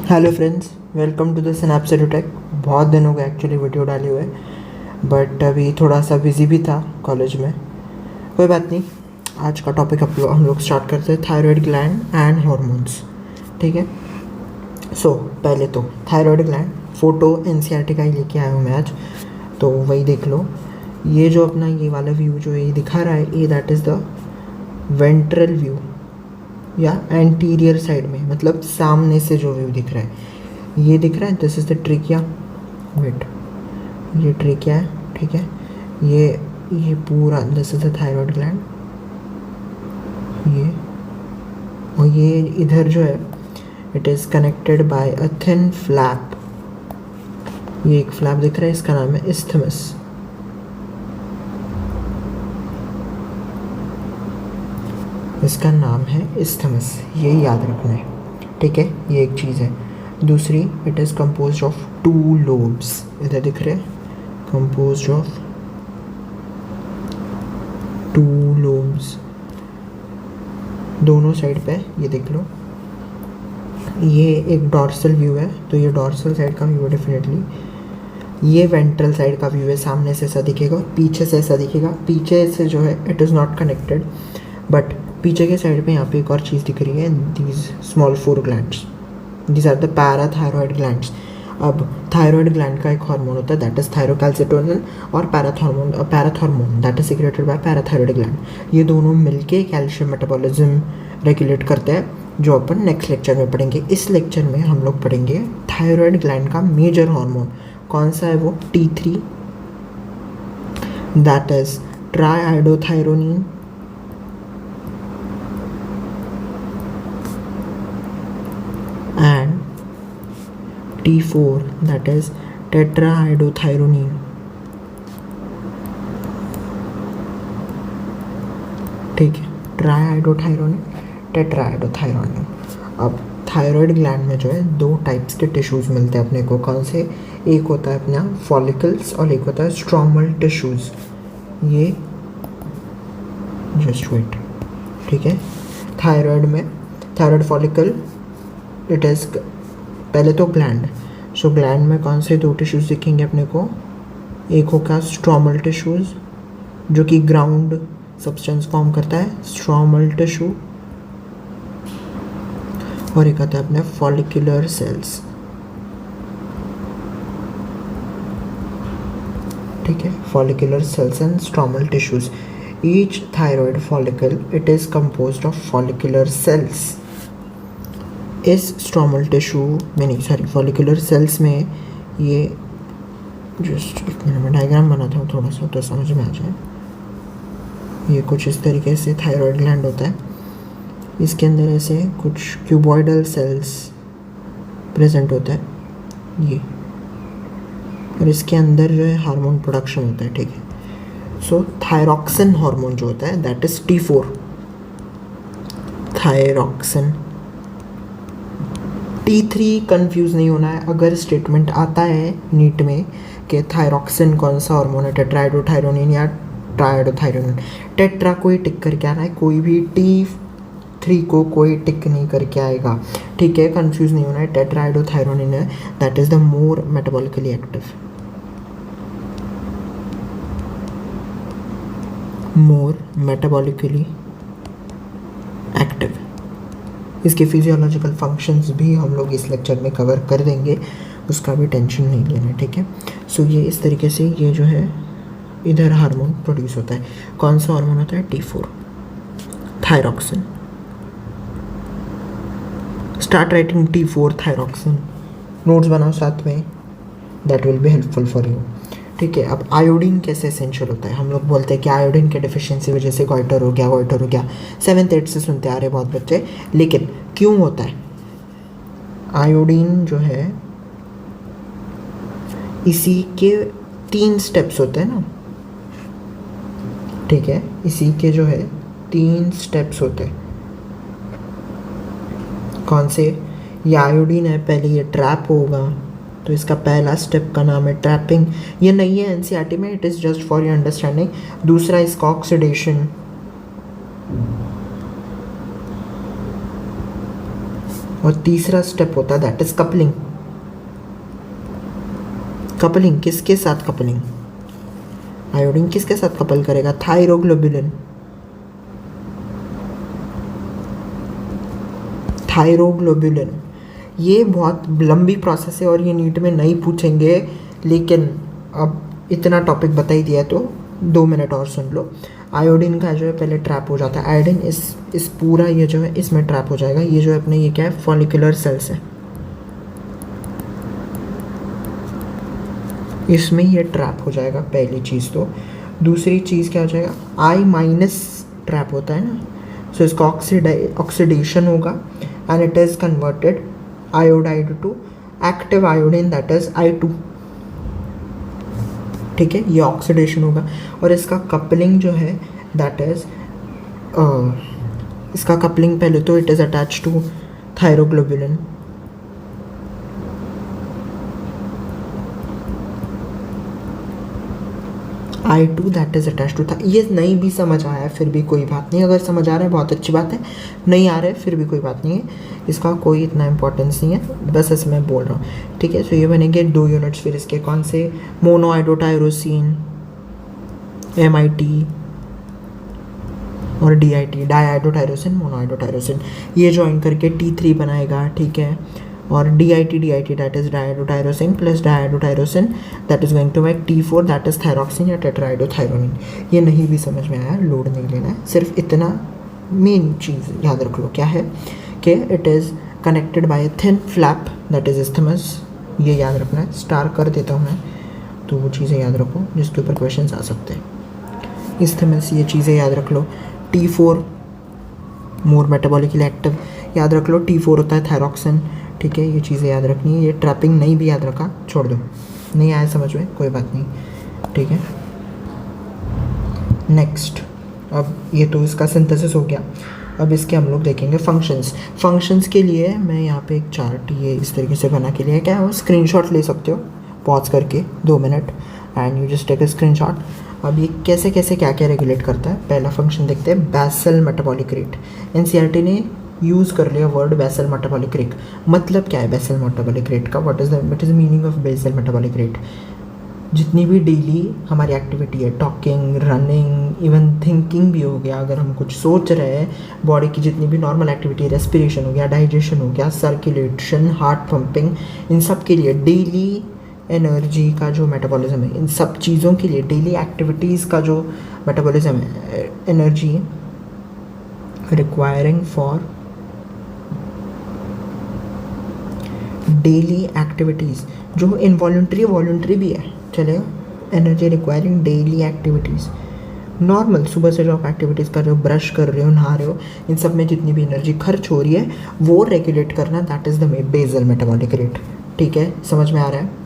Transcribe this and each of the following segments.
Hello friends, welcome to the Synapse Edutech. बहुत दिन हो गए एक्चुअली वीडियो डाले हुए, बट अभी थोड़ा सा बिजी भी था कॉलेज में। कोई बात नहीं। आज का टॉपिक हम लोग स्टार्ट करते हैं, थायराइड ग्लैंड एंड हॉर्मोन्स। ठीक है। पहले तो थायराइड ग्लैंड फ़ोटो एनसीईआरटी का ही लेके आया हूँ मैं आज, तो वही देख लो। ये जो अपना ये वाला व्यू जो ये दिखा रहा है, ये that is the ventral view या एंटीरियर साइड में, मतलब सामने से जो व्यू दिख रहा है ये दिख रहा है। This is the trachea. Wait, ये ट्रिकिया है, ठीक है। ये पूरा this is the thyroid gland. ये और ये इधर जो है it is connected by a thin flap. ये एक फ्लैप दिख रहा है, इसका नाम है इस्थमस। इसका नाम है इस्थमस, ये याद रखना है, ठीक है। ये एक चीज़ है। दूसरी, it is composed of 2 lobes. इधर दिख रहे हैं, कंपोज्ड ऑफ 2 लोब्स दोनों साइड पे। ये देख लो, ये एक डॉर्सल व्यू है, तो ये डॉर्सल साइड का व्यू है डेफिनेटली। ये वेंट्रल साइड का व्यू है, सामने से ऐसा दिखेगा, पीछे से ऐसा दिखेगा। पीछे से जो है it is not connected, but पीछे के साइड पे यहाँ पे एक और चीज़ दिख रही है, these small 4 glands, these are the parathyroid glands. अब थायरॉयड ग्लैंड का एक हार्मोन होता है दैट इज थायरोकैल्सिटोनिन, और parathormone that is secreted by parathyroid gland. ये दोनों मिलके कैल्शियम मेटाबॉलिज्म रेगुलेट करते हैं, जो अपन नेक्स्ट लेक्चर में पढ़ेंगे। इस लेक्चर में हम लोग पढ़ेंगे थायरॉयड ग्लैंड का मेजर हार्मोन कौन सा है, वो T3 that is triiodothyronine, and T4 that is tetrahydrothyrronine. ठीक है, ट्राइआइडोथायरोनिन, टेट्राआइडोथायरोनिन। अब थायराइड ग्लैंड में जो है 2 टाइप्स के टिश्यूज़ मिलते हैं अपने को। कौन से? एक होता है अपना फॉलिकल्स और एक होता है स्ट्रोमल टिश्यूज़। ये जस्ट वेट, ठीक है। थायराइड में थायराइड फॉलिकल इट इज़ पहले तो ग्लैंड। सो ग्लैंड में कौन से 2 टिश्यूज़ दिखेंगे अपने को? एक होगा स्ट्रोमल टिश्यूज़ जो कि ग्राउंड सब्सटेंस फॉर्म करता है, स्ट्रोमल टिश्यू, और एक आता है अपने फॉलिकुलर सेल्स, ठीक है। Follicular cells and stromal tissues. Each thyroid follicle it is composed of follicular cells. इस स्ट्रोमल टिश्यू में नहीं, सॉरी, फॉलिकुलर सेल्स में ये जस्ट एक मिनट में डायग्राम बनाता हूँ थोड़ा सा तो समझ में आ जाए। ये कुछ इस तरीके से थायराइड ग्लैंड होता है। इसके अंदर ऐसे कुछ क्यूबॉइडल सेल्स प्रेजेंट होता है ये, और इसके अंदर जो है हार्मोन प्रोडक्शन होता है, ठीक है। सो थायरॉक्सिन हार्मोन जो होता है that is T4 thyroxine. T3 confuse नहीं होना है। अगर स्टेटमेंट आता है नीट में कि थायरॉक्सिन कौन सा हार्मोन है, टेट्राआइडोथायरोनिन या ट्राइआइडोथायरोनिन, टेट्रा को ही टिक करके आना है, कोई भी T3 को कोई टिक नहीं करके आएगा, ठीक है। कंफ्यूज नहीं होना है। टेट्राआइडोथायरोनिन है that is the more metabolically active, more metabolically active. इसके फिजियोलॉजिकल फंक्शंस भी हम लोग इस लेक्चर में कवर कर देंगे, उसका भी टेंशन नहीं लेना, ठीक है। सो ये इस तरीके से ये जो है इधर हार्मोन प्रोड्यूस होता है। कौन सा हार्मोन होता है? T4 thyroxine. Start writing T4 thyroxine, notes बनाओ साथ में, that will be helpful for you, ठीक है। अब आयोडीन कैसे एसेंशियल होता है? हम लोग बोलते हैं कि आयोडीन के डिफिशियंसी वजह से गोइटर हो गया। 7th 8th से सुनते आ रहे बहुत बच्चे, लेकिन क्यों होता है? आयोडीन जो है इसी के 3 स्टेप्स होते हैं ना, ठीक है। इसी के जो है 3 स्टेप्स होते हैं। कौन से? ये आयोडीन है, पहले ये ट्रैप होगा, तो इसका पहला स्टेप का नाम है ट्रैपिंग। ये नहीं है एनसीईआरटी में, it is just for your understanding. दूसरा इसका ऑक्सीडेशन, और तीसरा स्टेप होता है दैट इज कपलिंग। कपलिंग किसके साथ? कपलिंग आयोडीन किसके साथ कपल करेगा? थायरोग्लोबुलिन। थायरोग्लोबुलिन ये बहुत लंबी प्रोसेस है और ये नीट में नहीं पूछेंगे, लेकिन अब इतना टॉपिक बता ही दिया तो 2 मिनट और सुन लो। आयोडीन का जो है पहले ट्रैप हो जाता है, आयोडीन इस पूरा ये जो है इसमें ट्रैप हो जाएगा। ये जो है अपने ये क्या है? फॉलिकुलर सेल्स है, इसमें ये ट्रैप हो जाएगा पहली चीज़। तो दूसरी चीज़ क्या हो जाएगा? आई माइनस ट्रैप होता है ना, सो इसका ऑक्सीडेशन होगा and it is converted iodide to active iodine that is I2। ठीक है, ये ऑक्सीडेशन होगा। और इसका कपलिंग जो है दैट इज इसका कपलिंग पहले तो it is attach to thyroglobulin. I2 that is attach to था। ये नहीं भी समझ आया फिर भी कोई बात नहीं, अगर समझ आ रहा है बहुत अच्छी बात है, नहीं आ रहा है फिर भी कोई बात नहीं है, इसका कोई इतना इंपॉर्टेंस नहीं है, बस ऐसे मैं बोल रहा हूँ। ठीक है, तो ये बनेंगे 2 यूनिट्स फिर इसके, कौन से? मोनोआइडोटायरोसिन MIT और DIT डाइआइडोटायरोसिन मोनोआइडोटायरोसिन, ये ज्वाइन करके T3 बनाएगा। ठीक है, और DIT that is diiodotyrosine plus diiodotyrosine that is going to make T4 that is thyroxine या टेट्राइडोथायरोनिन। ये नहीं भी समझ में आया, लोड नहीं लेना है, सिर्फ इतना मेन चीज़ याद रख लो क्या है कि it is connected bye thin flap that is isthmus. ये याद रखना है, स्टार कर देता हूँ मैं, तो वो चीज़ें याद रखो जिसके ऊपर क्वेश्चन आ सकते हैं। इस्थमस, ये चीज़ें याद रख लो। T4 मोर मेटाबॉलिकली एक्टिव, याद रख लो। T4 होता है थायरॉक्सिन। ठीक है, ये चीज़ें याद रखनी है। ये ट्रैपिंग नहीं भी याद रखा छोड़ दो, नहीं आया समझ में कोई बात नहीं। ठीक है, नेक्स्ट, अब ये तो इसका सिंथेसिस हो गया। अब इसके हम लोग देखेंगे फंक्शंस के लिए मैं यहाँ पे एक चार्ट ये इस तरीके से बना के लिए क्या है, वो स्क्रीनशॉट ले सकते हो पॉज करके 2 minute and you just take a screenshot. अब ये कैसे कैसे क्या क्या रेगुलेट करता है, पहला फंक्शन देखते हैं, बेसल मेटाबॉलिक रेट। NCERT ने यूज़ कर लिया वर्ड बेसल मेटाबॉलिक रेट। मतलब क्या है बेसल मेटाबॉलिक रेट का? What is the meaning of basal metabolic rate? जितनी भी डेली हमारी एक्टिविटी है, टॉकिंग, रनिंग, इवन थिंकिंग भी हो गया, अगर हम कुछ सोच रहे हैं, बॉडी की जितनी भी नॉर्मल एक्टिविटी, रेस्पिरेशन हो गया, डाइजेशन हो गया, सर्कुलेशन, हार्ट पंपिंग, इन सब के लिए डेली एनर्जी का जो मेटाबॉलिज्म है, इन सब चीज़ों के लिए डेली एक्टिविटीज़ का जो मेटाबॉलिज्म है, energy requiring for daily activities, जो इनवॉल्यूंट्री वॉल्यूंट्री भी है चलेगा। Energy requiring daily activities, normal सुबह से जो आप एक्टिविटीज़ कर रहे हो, ब्रश कर रहे हो, नहा रहे हो, इन सब में जितनी भी एनर्जी खर्च हो रही है वो रेगुलेट करना, that is the basal metabolic rate. ठीक है, समझ में आ रहा है?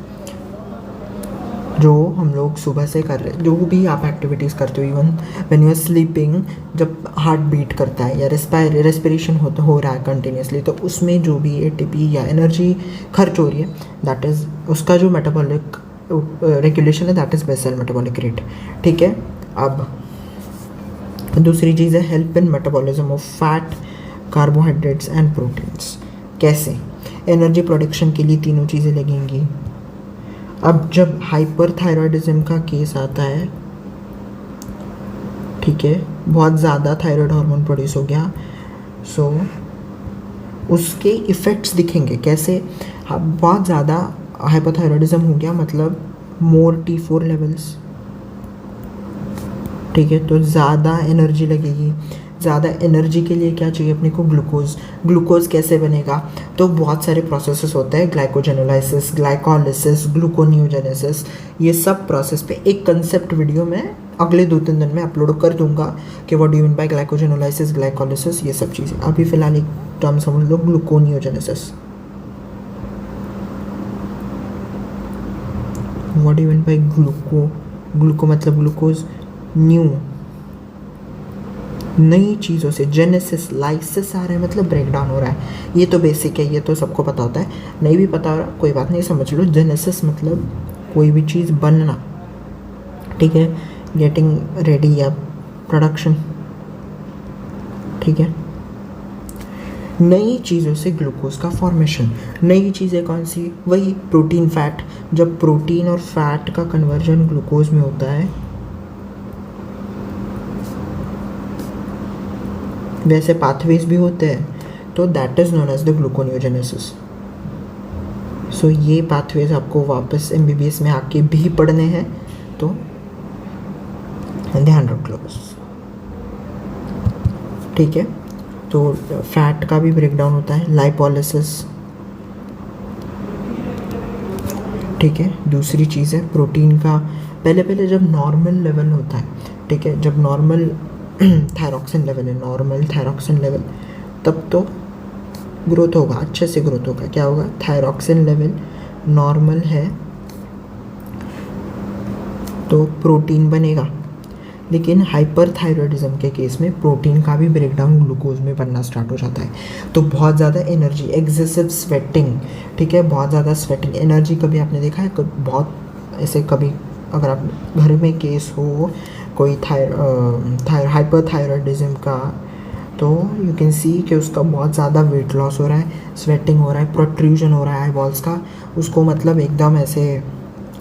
जो हम लोग सुबह से कर रहे हैं, जो भी आप एक्टिविटीज़ करते हो, even when you are sleeping, जब हार्ट बीट करता है या रेस्पिरेशन हो रहा है कंटिन्यूसली, तो उसमें जो भी ATP या एनर्जी खर्च हो रही है, दैट इज़ उसका जो मेटाबॉलिक रेगुलेशन है, that is basal metabolic rate. ठीक है, अब दूसरी चीज़ है help in metabolism of fat, carbohydrates and proteins. कैसे? एनर्जी प्रोडक्शन के लिए तीनों चीज़ें लगेंगी। अब जब हाइपरथायरॉयडिज्म का केस आता है, ठीक है, बहुत ज़्यादा थायराइड हार्मोन प्रोड्यूस हो गया, सो उसके इफ़ेक्ट्स दिखेंगे। कैसे? बहुत ज़्यादा हाइपरथायरॉयडिज्म हो गया मतलब मोर T4 लेवल्स। ठीक है, तो ज़्यादा एनर्जी लगेगी। ज़्यादा एनर्जी के लिए क्या चाहिए अपने को? ग्लूकोज। ग्लूकोज कैसे बनेगा? तो बहुत सारे प्रोसेसेस होते हैं, ग्लाइकोजेनोलाइसिस, ग्लाइकोलिसिस, ग्लूकोनियोजेनेसिस। ये सब प्रोसेस पे एक कंसेप्ट वीडियो मैं अगले 2-3 दिन में अपलोड कर दूंगा कि what do you mean by glycogenolysis, glycolysis, ये सब चीज़ें। अभी फ़िलहाल एक टर्म समझ लो, gluconeogenesis. What do you mean by gluco मतलब ग्लूकोज, न्यू नई चीज़ों से, जेनेसिस, लाइसिस आ रहा है मतलब ब्रेक डाउन हो रहा है। ये तो बेसिक है, ये तो सबको पता होता है, नहीं भी पता हो रहा कोई बात नहीं, समझ लो। जेनेसिस मतलब कोई भी चीज़ बनना। ठीक है, गेटिंग रेडी या प्रोडक्शन। ठीक है, नई चीज़ों से ग्लूकोज का फॉर्मेशन। नई चीज़ें कौन सी? वही प्रोटीन फैट। जब प्रोटीन और फैट का कन्वर्जन ग्लूकोज में होता है, वैसे पाथवेज भी होते हैं, तो that is known as the gluconeogenesis. So ये पाथवेज आपको वापस MBBS में आके भी पढ़ने हैं, तो ध्यान रख लो बस, ठीक है। तो फैट का भी ब्रेकडाउन होता है, लाइपोलिसिस, ठीक है। दूसरी चीज़ है प्रोटीन का, पहले जब नॉर्मल लेवल होता है, ठीक है, जब नॉर्मल थायरॉक्सिन लेवल है, नॉर्मल थायरॉक्सिन लेवल, तब तो ग्रोथ होगा, अच्छे से ग्रोथ होगा। क्या होगा? थायरॉक्सिन लेवल नॉर्मल है तो प्रोटीन बनेगा। लेकिन हाइपरथायरॉयडिज्म के केस में प्रोटीन का भी ब्रेकडाउन ग्लूकोज में बनना स्टार्ट हो जाता है। तो बहुत ज़्यादा एनर्जी, एक्सेसिव स्वेटिंग, ठीक है, बहुत ज़्यादा स्वेटिंग, एनर्जी। कभी आपने देखा है बहुत ऐसे, कभी अगर आप घर में केस हो कोई हाइपरथायरॉयडिज्म का, तो यू कैन सी कि उसका बहुत ज़्यादा वेट लॉस हो रहा है, स्वेटिंग हो रहा है, प्रोट्रूजन हो रहा है आई बॉल्स का, उसको मतलब एकदम ऐसे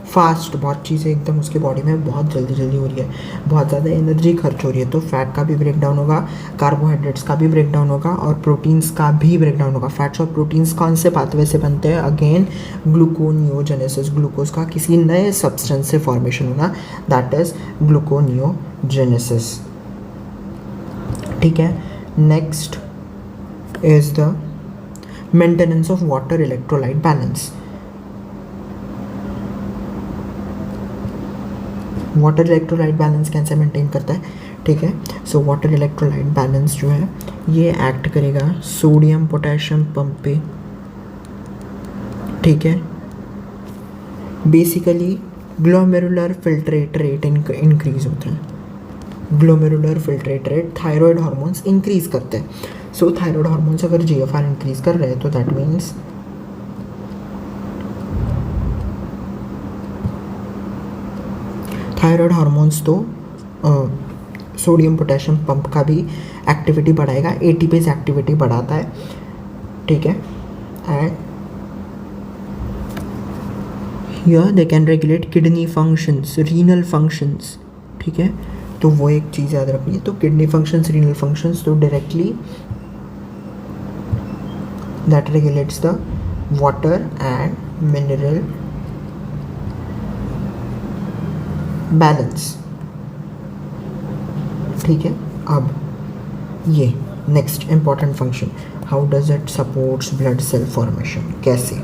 फास्ट, बहुत चीज़ें एकदम उसके बॉडी में बहुत जल्दी हो रही है, बहुत ज़्यादा एनर्जी खर्च हो रही है। तो फैट का भी ब्रेकडाउन होगा, कार्बोहाइड्रेट्स का भी ब्रेकडाउन होगा, और प्रोटीन्स का भी ब्रेकडाउन होगा। फैट्स और प्रोटीन्स कौन से पाथवे से बनते हैं? अगेन ग्लूकोनियोजेनेसिस, ग्लूकोज का किसी नए सब्सटेंस से फॉर्मेशन होना, दैट इज ग्लूकोनियोजेनेसिस, ठीक है। Next is the maintenance of water electrolyte balance. Water electrolyte balance कैसे मेंटेन करता है? ठीक है, सो वाटर इलेक्ट्रोलाइट बैलेंस जो है ये एक्ट करेगा सोडियम पोटेशियम पंप पे, ठीक है। Basically glomerular filtrate rate increase होता है, glomerular filtrate rate thyroid hormones increase करते हैं। सो थायराइड हार्मोन्स अगर GFR इंक्रीज कर रहे हैं तो दैट मीन्स थायराइड हार्मोन्स तो सोडियम पोटेशियम पंप का भी एक्टिविटी बढ़ाएगा, ATPase एक्टिविटी बढ़ाता है, ठीक है। And here they can regulate kidney functions, renal functions, ठीक है। तो वो एक चीज़ याद रखनी है। तो किडनी फंक्शंस, रीनल फंक्शंस, तो directly that regulates the water and mineral balance, ठीक है। अब ये next important function, how does it supports blood cell formation, कैसे?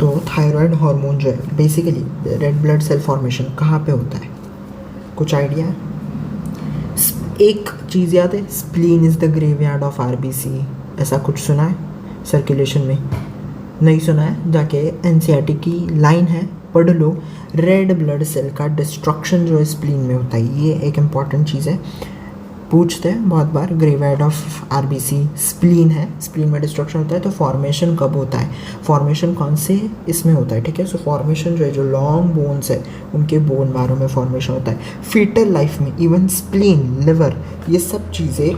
तो थायराइड हार्मोन जो है basically red blood cell formation कहाँ पे होता है? कुछ आइडिया है? एक चीज़ याद है, spleen is the graveyard of RBC, ऐसा कुछ सुना है सर्कुलेशन में? नहीं सुना है? जाके NCERT की लाइन है, पढ़ लो। रेड ब्लड सेल का डिस्ट्रक्शन जो है स्प्लीन में होता है, ये एक इम्पॉर्टेंट चीज़ है, पूछते हैं बहुत बार। ग्रेवयार्ड ऑफ RBC स्प्लीन है, स्प्लीन में डिस्ट्रक्शन होता है, तो फॉर्मेशन कब होता है? फॉर्मेशन कौन से इसमें होता है, ठीक है। सो फॉर्मेशन जो है, जो लॉन्ग बोन्स है उनके बोन मैरो में फॉर्मेशन होता है। फीटल लाइफ में इवन स्प्लीन, लिवर, ये सब चीज़ें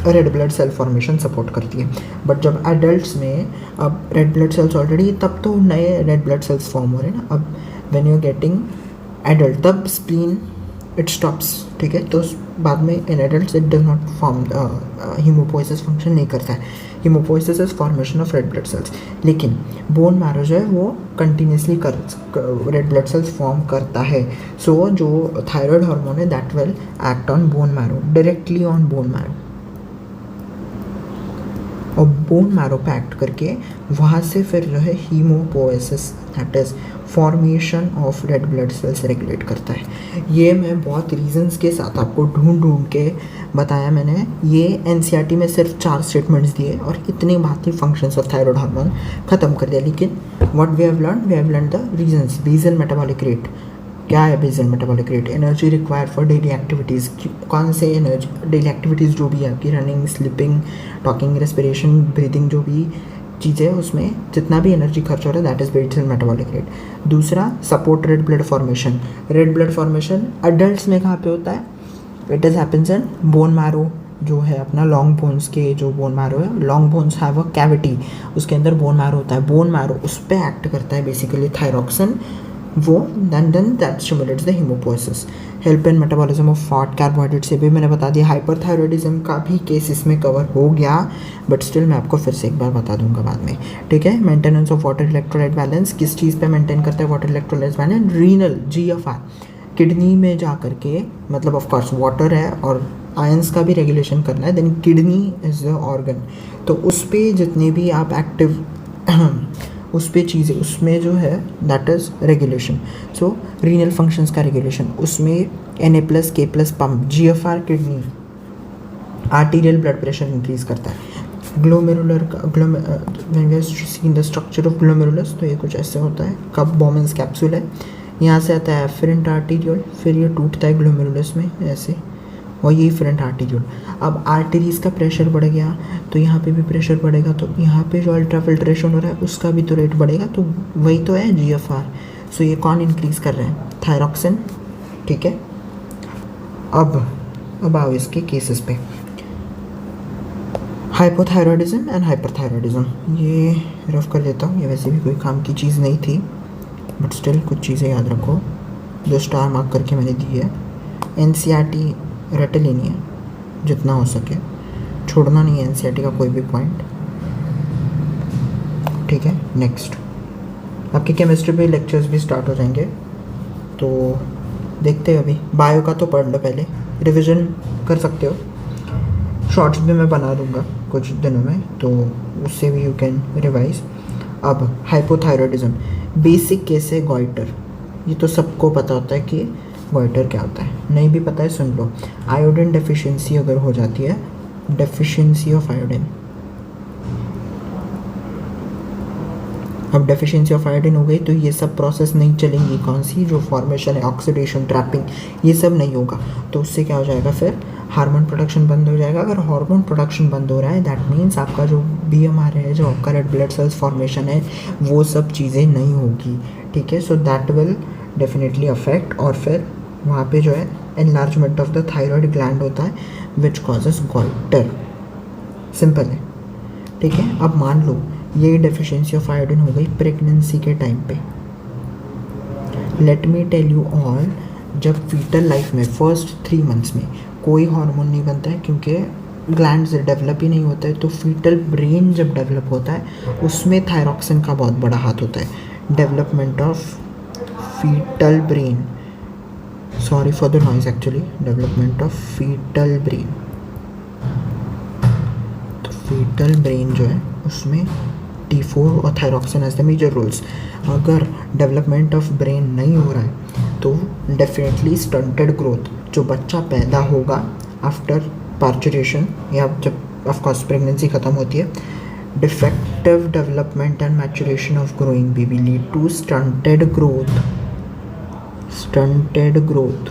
red blood cell formation support करती है। बट जब एडल्ट्स में, अब रेड ब्लड सेल्स ऑलरेडी, तब तो नए रेड ब्लड सेल्स फॉर्म हो रहे हैं ना, अब when you are getting adult, तब स्प्लीन इट स्टॉप्स, ठीक है। तो बाद में in adults it does not form, hemopoiesis function नहीं करता है। Hemopoiesis is formation of red blood cells, लेकिन बोन मैरो जो है वो continuously red blood cells form करता है। सो जो थायराइड हार्मोन है that will act on bone marrow, directly on bone marrow, और बोन मैरो पे एक्ट करके वहाँ से फिर जो है haemopoiesis, that is formation of red blood cells regulate करता है। ये मैं बहुत रीजंस के साथ आपको ढूंढ के बताया मैंने। ये NCERT में सिर्फ 4 स्टेटमेंट्स दिए और इतनी बात फंक्शंस ऑफ थायराइड हार्मोन ख़त्म कर दिया। लेकिन what we have learn the reasons. Basal metabolic rate, क्या है basal metabolic rate? Energy required for daily activities, कौन से एनर्जी डेली एक्टिविटीज़ जो भी है आपकी, running, sleeping, talking, respiration, breathing, जो भी चीज़ें, उसमें जितना भी एनर्जी खर्च हो रहा है that is basal metabolic rate. दूसरा, support red blood formation. Red blood formation adults में कहाँ पे होता है? It is happens in bone marrow, जो है अपना लॉन्ग बोन्स के जो बोन मैरो है, long bones have a cavity, उसके अंदर बोन मैरो होता है, बोन मैरो उस पर एक्ट करता है बेसिकली थायरॉक्सिन, वो then that stimulates the hemopoiesis, help in metabolism of fat carbohydrate से भी मैंने बता दिया। हाइपरथायरॉयडिज्म का भी केस इसमें कवर हो गया, बट स्टिल मैं आपको फिर से एक बार बता दूंगा बाद में, ठीक है। Maintenance of water electrolyte balance किस चीज़ पे मेंटेन करता है water electrolyte balance? Renal GFR, kidney में जा करके, मतलब ऑफ कोर्स वाटर है और आयंस का भी रेगुलेशन करना है, then kidney is the organ, तो उस पर जितने भी आप एक्टिव उस पे चीज़ें, उसमें जो है that is regulation, so renal functions का रेगुलेशन, उसमें Na+K+ pump, GFR kidney, arterial blood pressure increase करता है। ग्लोमेरुलर का seen the structure of glomerulus, तो ये कुछ ऐसे होता है, कब बॉमेंस कैप्सूल है, यहाँ से आता है एफरेंट आर्टीरियल, फिर ये टूटता है ग्लोमेरुलस में ऐसे, और ये फ्रंट आर्टीरियल। अब आर्टरीज का प्रेशर बढ़ गया तो यहाँ पे भी प्रेशर बढ़ेगा, तो यहाँ पे जो अल्ट्रा फिल्ट्रेशन हो रहा है उसका भी तो रेट बढ़ेगा, तो वही तो है GFR। सो ये कौन इंक्रीज कर रहे हैं? थायरॉक्सिन, ठीक है। अब आओ इसके केसेस पे, हाइपोथायरॉयडिज्म एंड हाइपरथायरॉयडिज्म, ये रफ कर देता हूँ, ये वैसे भी कोई काम की चीज़ नहीं थी, बट स्टिल कुछ चीज़ें याद रखो जो स्टार मार्क करके मैंने दी है। NCERT रट लेनी है जितना हो सके, छोड़ना नहीं है NCERT का कोई भी पॉइंट, ठीक है। नेक्स्ट आपके केमिस्ट्री पे लेक्चर्स भी स्टार्ट हो जाएंगे, तो देखते हैं। अभी बायो का तो पढ़ लो, पहले रिवीजन कर सकते हो, शॉर्ट्स भी मैं बना दूंगा कुछ दिनों में, तो उससे भी यू कैन रिवाइज। अब हाइपोथायरॉयडिज्म, बेसिक केस है गॉइटर, ये तो सबको पता होता है कि गॉइटर क्या होता है, नहीं भी पता है सुन लो। आयोडीन डेफिशिएंसी अगर हो जाती है, डेफिशिएंसी ऑफ आयोडीन, अब डेफिशिएंसी ऑफ आयोडीन हो गई तो ये सब प्रोसेस नहीं चलेंगी, कौन सी जो फॉर्मेशन है, ऑक्सीडेशन, ट्रैपिंग, ये सब नहीं होगा, तो उससे क्या हो जाएगा, फिर हार्मोन प्रोडक्शन बंद हो जाएगा। अगर हार्मोन प्रोडक्शन बंद हो रहा है दैट मीन्स आपका जो BMR है, जो आपका रेड ब्लड सेल्स फॉर्मेशन है, वो सब चीज़ें नहीं होगी, ठीक है। So that will definitely affect, और फिर वहाँ पे जो है enlargement of the thyroid gland होता है विच कॉजेस गॉइटर, सिंपल है, ठीक है। अब मान लो ये डेफिशिएंसी ऑफ आयोडीन हो गई प्रेगनेंसी के टाइम पे। Let me tell you all, जब फीटल लाइफ में फर्स्ट 3 मंथ्स में कोई हार्मोन नहीं बनता है, क्योंकि ग्लैंड्स डेवलप ही नहीं होता है, तो फीटल ब्रेन जब डेवलप होता है उसमें थायरॉक्सिन का बहुत बड़ा हाथ होता है। Development of fetal brain, sorry for the noise actually, development of fetal brain, तो फीटल ब्रेन जो है उसमें T4 और thyroxine as the major roles. अगर डेवलपमेंट ऑफ ब्रेन नहीं हो रहा है तो डेफिनेटली स्टंटेड ग्रोथ, जो बच्चा पैदा होगा आफ्टर पार्चुरेशन या जब ऑफकोर्स प्रेगनेंसी ख़त्म होती है, defective development and maturation of growing baby lead to stunted growth,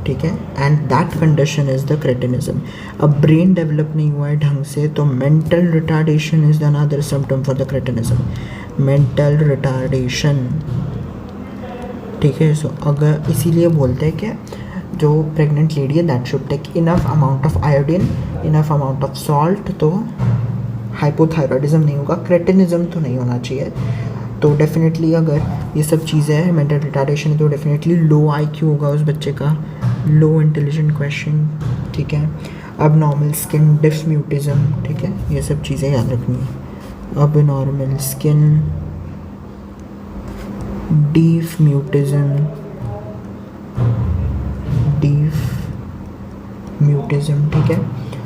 ठीक है, and that condition is the cretinism. अब ब्रेन डेवलप नहीं हुआ है ढंग से, तो mental retardation is the another symptom for the cretinism, mental retardation, ठीक है। सो अगर इसीलिए बोलते हैं कि जो प्रेग्नेंट लेडी है that should take enough amount of iodine, enough amount of salt, तो हाइपोथायरॉयडिज्म नहीं होगा, क्रेटिनिज्म तो नहीं होना चाहिए। तो डेफिनेटली अगर ये सब चीज़ें हैं, मेंटल रिटार्डेशन है, तो डेफिनेटली लो IQ होगा उस बच्चे का, लो इंटेलिजेंट क्वेश्चन, ठीक है। अब नॉर्मल स्किन डिसम्यूटिज्म, ठीक है, ये सब चीज़ें याद रखनी है। अब नॉर्मल स्किन डिसम्यूटिज्म, ठीक है।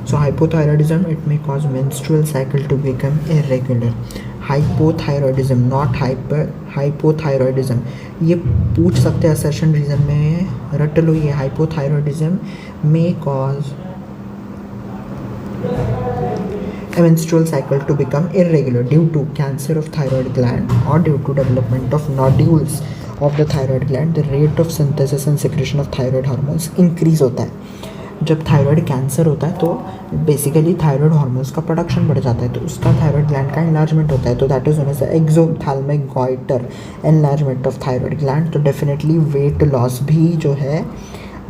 So hypothyroidism, it may cause menstrual cycle to become irregular. Hypothyroidism, not hypothyroidism, ये पूछ सकते हैं असर्शन रीजन में, रट लो ये। Hypothyroidism may cause a menstrual cycle to become irregular due to cancer of thyroid gland or due to development of nodules of the thyroid gland. The rate of synthesis and secretion of thyroid hormones increase होता है। जब thyroid cancer होता है तो basically thyroid hormones का production बढ़ जाता है, तो उसका थायराइड ग्लैंड का एनलार्जमेंट होता है, तो that is known as exophthalmic goitre, enlargement of thyroid gland. तो डेफिनेटली वेट लॉस भी जो है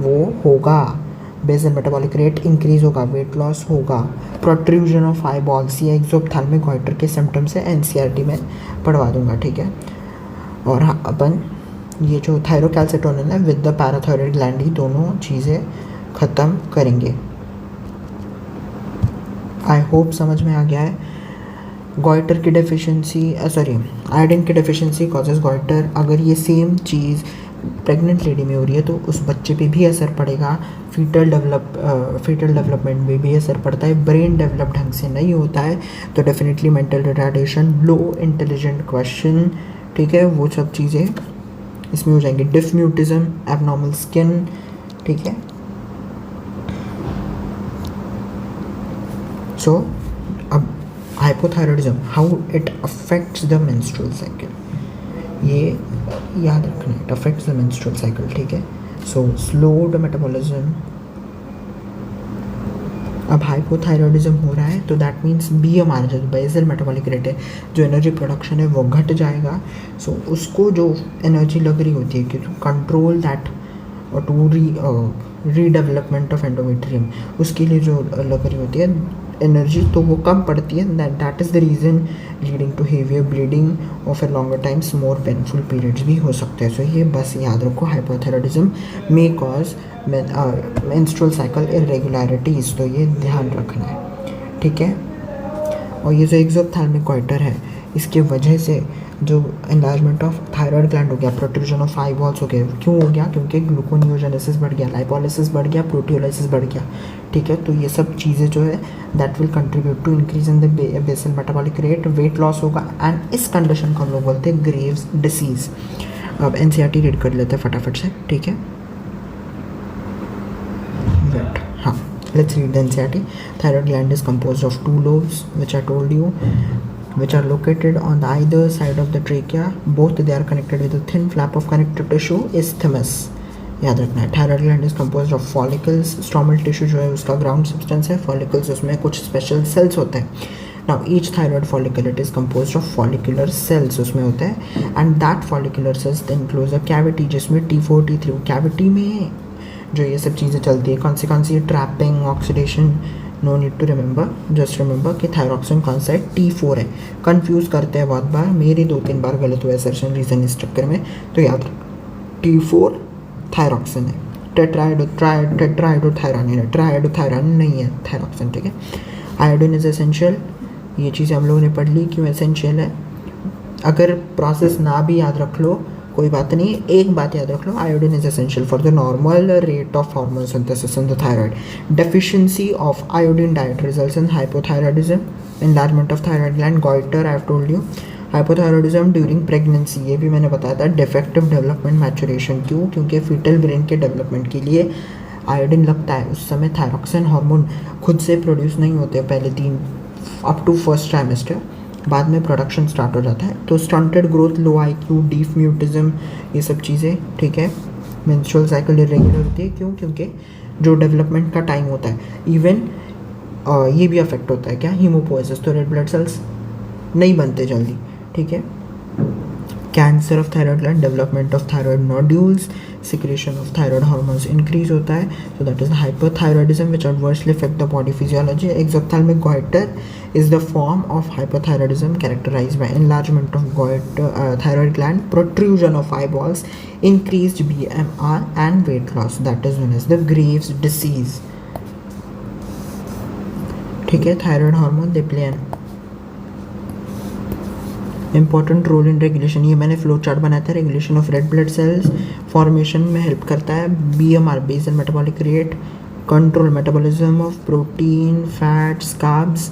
वो होगा, बेसल मेटाबॉलिक रेट इंक्रीज होगा, वेट लॉस होगा, प्रोट्रूजन ऑफ आई बॉल्स, ये एक्सोप्थैल्मिक गॉइटर के सिम्टम्स है, एनसीईआरटी में पढ़वा दूंगा, ठीक है। और हाँ, अपन ये जो थायरोकैल्सिटोनिन है विद द पैराथायरॉयड ग्लैंड, ही दोनों चीज़ें ख़त्म करेंगे। आई होप समझ में आ गया है। गॉइटर की डेफिशिएंसी, सॉरी, आयोडीन की डेफिशिएंसी कॉजेज गॉइटर। अगर ये सेम चीज़ प्रेग्नेंट लेडी में हो रही है तो उस बच्चे पे भी असर पड़ेगा, फीटल डेवलपमेंट में भी असर पड़ता है, ब्रेन डेवलप ढंग से नहीं होता है तो डेफिनेटली मेंटल रिटार्डेशन, लो इंटेलिजेंट क्वेश्चन, ठीक है, वो सब चीज़ें इसमें हो जाएंगी। डिफम्यूटिज्म, एबनॉर्मल स्किन, ठीक है। सो अब hypothyroidism, how it affects the menstrual cycle, ये याद रखना है, it affects the menstrual cycle, ठीक है। सो स्लोड मेटाबॉलिज्म, अब हाइपोथायरॉयडिज्म हो रहा है तो दैट मीन्स BMR जो बेसल मेटाबॉलिक रेट है, जो एनर्जी प्रोडक्शन है वो घट जाएगा। सो उसको जो एनर्जी लग रही होती है कि टू कंट्रोल दैट और टू रीडेवलपमेंट ऑफ एंडोमेट्रियम, उसके लिए जो लग रही होती है एनर्जी, तो वो कम पड़ती है। That is the reason leading to heavier bleeding और फिर longer times more painful periods भी हो सकते हैं। सो ये बस याद रखो, hypothyroidism may cause menstrual cycle irregularities, तो ये ध्यान रखना है, ठीक है। और ये जो एक्सोप्थैल्मिक गॉइटर है, इसके वजह से जो एनलार्जमेंट ऑफ थायराइड ग्लैंड हो गया, प्रोट्रूजन ऑफ आई बॉल्स हो गए, क्यों हो गया? क्योंकि ग्लूकोनियोजेनेसिस बढ़ गया, लाइपोलिसिस बढ़ गया, प्रोटियोलाइसिस बढ़ गया, ठीक है। तो ये सब चीज़ें जो है that will contribute to increase in the basal metabolic rate, weight loss होगा, एंड इस कंडीशन को हम लोग बोलते हैं ग्रेव्स डिसीज़। अब एनसीईआरटी रीड कर लेते हैं फटाफट से, ठीक है। हाँ, let's read the NCERT. Thyroid gland is composed of two lobes, which I told you, which are located on the either side of the trachea. Both they are connected with a thin flap of connective tissue, isthmus. याद रखना है। Thyroid gland is composed of follicles, stromal tissue जो है उसका ground substance है, follicles उसमें कुछ special cells होते हैं। Now each thyroid follicle it is composed of follicular cells उसमें होते हैं, and that follicular cells then close a cavity जिसमें T4 T3, कैविटी में जो ये सब चीज़ें चलती है, कौन सी trapping, oxidation, no need to remember, just remember कि थायरॉक्सिन कौन सा है, T4 है। कंफ्यूज करते हैं बहुत बार, मेरी 2-3 बार गलत हुआ असर्शन रीज़न इस चक्कर में, तो याद रख T4 थायरॉक्सिन है, टेट्राहाइड्रोथायरानिन है, ट्राहाइड्रोथायरानिन नहीं है थायरॉक्सिन, ठीक है। आयोडीन इज एसेंशियल, ये चीज़ें हम लोगों ने पढ़ ली क्यों एसेंशियल है। अगर प्रोसेस ना भी याद रख लो कोई बात नहीं, एक बात याद रख लो, iodine is essential for the normal rate of hormone synthesis in the thyroid. Deficiency of iodine diet results in hypothyroidism, enlargement of thyroid gland, goitre, I have told you. Hypothyroidism during pregnancy, ये भी मैंने बताया था। Defective development maturation, क्यों? क्योंकि fetal brain के development के लिए आयोडीन लगता है, उस समय थायरॉक्सिन हार्मोन खुद से प्रोड्यूस नहीं होते पहले 3 अप टू फर्स्ट ट्राइमेस्टर, बाद में प्रोडक्शन स्टार्ट हो जाता है। तो स्टंटेड ग्रोथ, लो IQ, डिफ्म्यूटिज्म, ये सब चीज़ें, ठीक है। मेंस्ट्रुअल साइकिल इरेगुलर होती है, क्यों? क्योंकि जो डेवलपमेंट का टाइम होता है, इवन ये भी अफेक्ट होता है क्या, हीमोपोएसिस, तो रेड ब्लड सेल्स नहीं बनते जल्दी, ठीक है। Cancer of thyroid gland, development of thyroid nodules, secretion of thyroid hormones increase होता है, so that is hypothyroidism which adversely affect the body physiology. Exophthalmic goitre is the form of hypothyroidism characterized by enlargement of thyroid gland, protrusion of eyeballs, increased BMR and weight loss, that is known as the Graves disease, ठीक है। Thyroid hormone they play an important role in regulation, ये मैंने flow chart बनाया था, regulation of red blood cells formation में help करता है। BMR basal metabolic rate, control metabolism of protein, fats, carbs,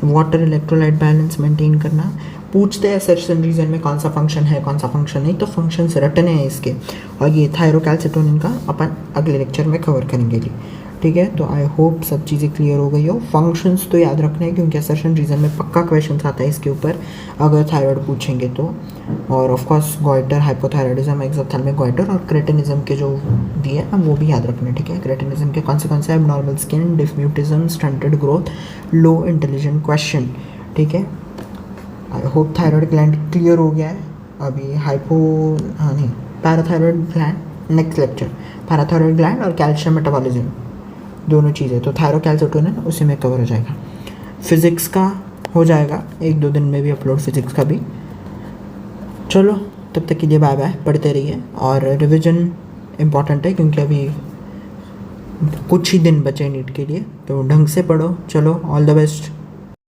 water electrolyte balance maintain करना। पूछते हैं सर्टन रीजन में कौन सा फंक्शन है, कौन सा फंक्शन नहीं, तो फंक्शंस रटने हैं इसके, और ये थायरोकैल्सिटोनिन का अपन अगले लेक्चर में कवर करेंगे, ठीक है। तो आई होप सब चीज़ें क्लियर हो गई हो। फंक्शंस तो याद रखने हैं क्योंकि सर्टन रीजन में पक्का क्वेश्चन आता है इसके ऊपर अगर थायराइड पूछेंगे तो। और of course goitre, hypothyroidism, exophthalmic goitre और क्रेटिनिज्म के जो दिए हैं वो भी याद रखने, ठीक है। क्रेटिनिज्म के कौन से एबनॉर्मल स्किन, डिफ्म्यूटिज्म, स्टंटेड ग्रोथ, लो इंटेलिजेंट क्वेश्चन, ठीक है। I hope thyroid gland clear हो गया है। अभी parathyroid gland next lecture, parathyroid gland और कैल्शियम मेटाबॉलिज्म, दोनों चीज़ें, तो थायरोकैल्सिटोनिन उसी में कवर हो जाएगा। फिज़िक्स का हो जाएगा 1-2 दिन में भी अपलोड, फिज़िक्स का भी। चलो तब तक के लिए बाय बाय, पढ़ते रहिए और रिवीजन इम्पॉर्टेंट है क्योंकि अभी कुछ ही दिन बचे नीट के लिए, तो ढंग से पढ़ो। चलो ऑल द बेस्ट।